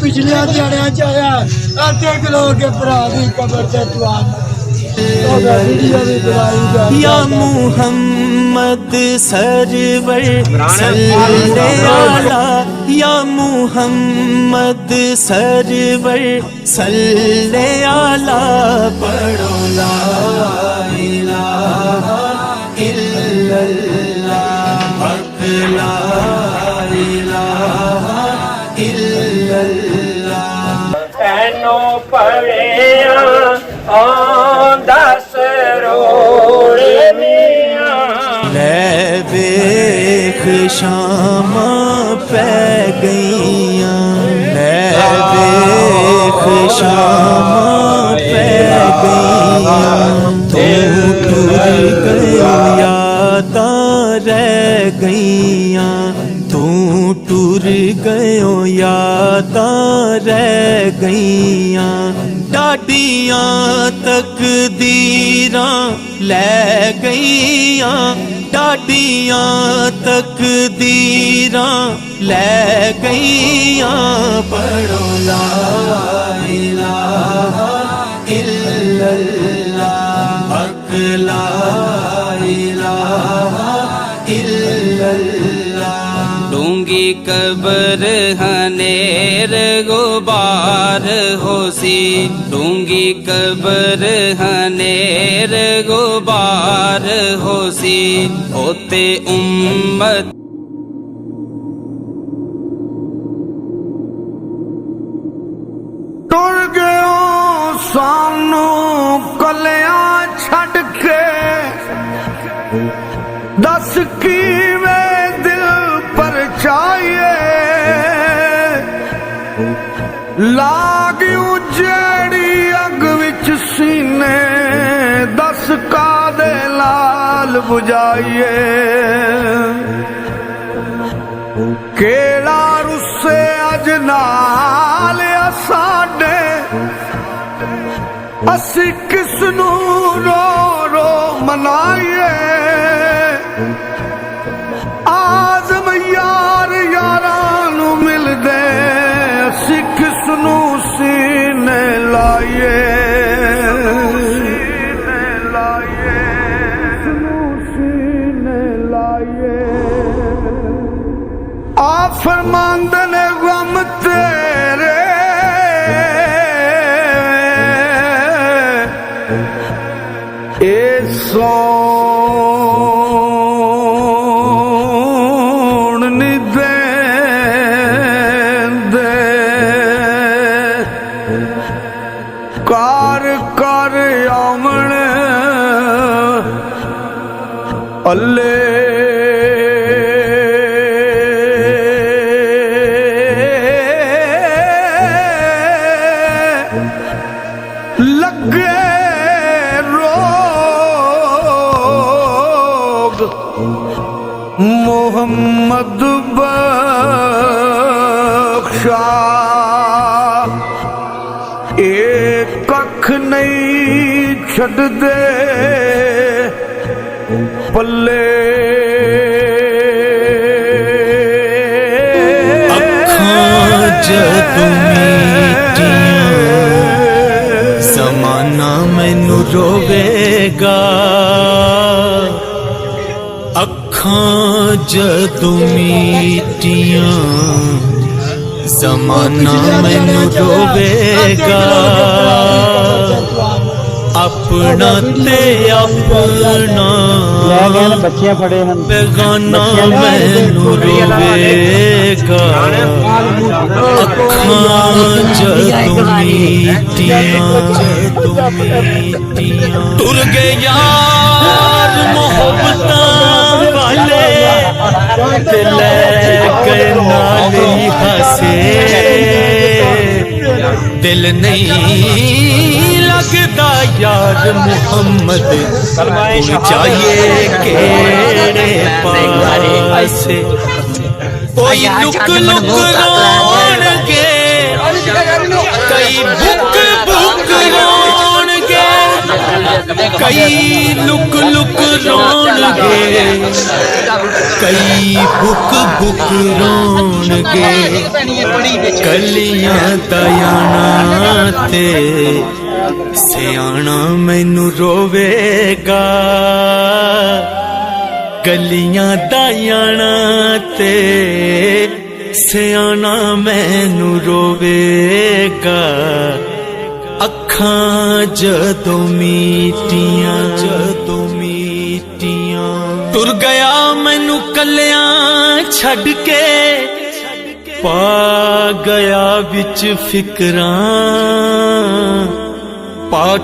पिछले दिहाड़ियां च आया अद्धे किलो के भरा दी कबर से या मुहम्मद सरवर सल्ले अला या मुहम्मद सरवर सल्ले अला पढ़ो ला इलाहा इल्लल्लाह हक ला इलाहा इल्लल्लाह एनो पढ़े दस रोड़े मियां ले बेख शामा पै गईयां ले बेख शामा पै गईयां तू टुर गयो यादां रह गईयां तू टुर गयो यादां रह गईयां डाडियां तकदीरां लै गईयां डाडियां तकदीरां लै गईयां पढ़ो ला इलाहा इल्लल्लाह हक ला इलाहा इल्लल्लाह डूंगी कबर हनेर गुबार होसी डूंगी कबर हनेर गुबार होसी होते उम्मत टुर गयो सानू कलिया छड़ के दस कीवे दिल पर चाहिए लाग उजड़ी अग विच सीने दस का दे लाल बुझाइए केड़ा रुस्से अज नाल साडे असी किसनू रो रो मनाइए आज़म यार यारानू मिल दे असी किसनू सीने लाइए आ फरमांद ने गम तेरे ए सोन निदे दे कार कर आमण अल्ले लगे रोग मोहम्मद बख्शा एक कख नहीं छड़ दे पल्ले ज़माना मैनू रोवेगा अखां जदों मीटियां ज़माना मैनू रोवेगा अपना ते अपना बेगाना मैनू रोवेगा अखां जदों मीटियां टुर गए यार मोहब्बतां वाले ले गए नाली हसे दिल नहीं लगता यार मुहम्मद चाहिए केड़े पास कोई लुक लुक रोणगे कई बुक बुक रोणगे कई लुक लुक रोणगे कई बुक बुक रोणगे कलियां दयाना ते सियाना मैनू रोवेगा गलियां दयाना ते सियाना मैनू रोवेगा अखां जदों मीटियां तुर गया मैनू कलियां छड़ के पा गया विच फिकरां पा